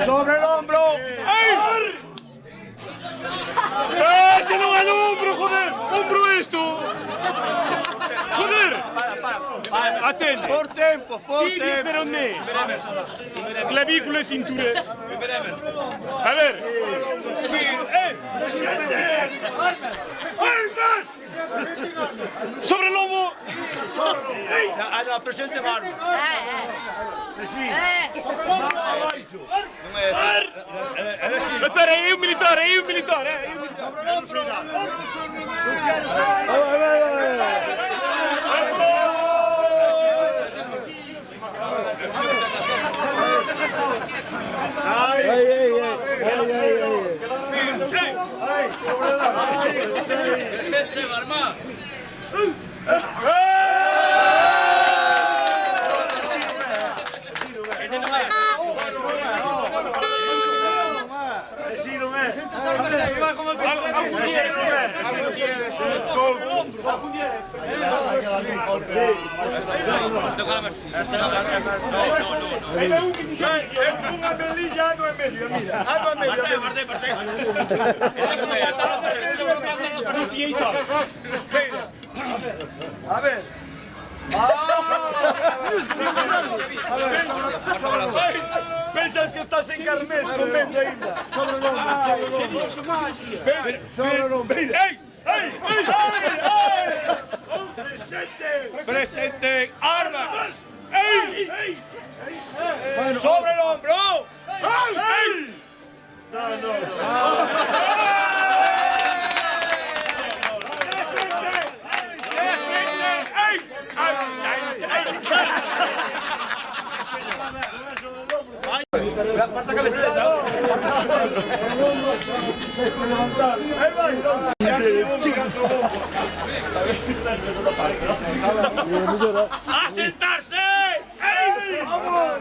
Sobre el hombro. ¡Ese no es el hombro, joder! ¡Hombro esto! ¡Joder! Atende. Por tempo, por Tibia tempo. e peroné. Clavícula e cintura. A ver. Sobre el lomo. No, presente arma. Espera, é un militar, é un militar. Presente, Barma. Una melilla no es medio, mira. Ah, no es medio. A ver. Pensas que estás en carnés comiendo ainda. Presente armas. Sobre el hombro. Aparta cabecita. ¡A sentarse! ¡Ey! ¡Vamos!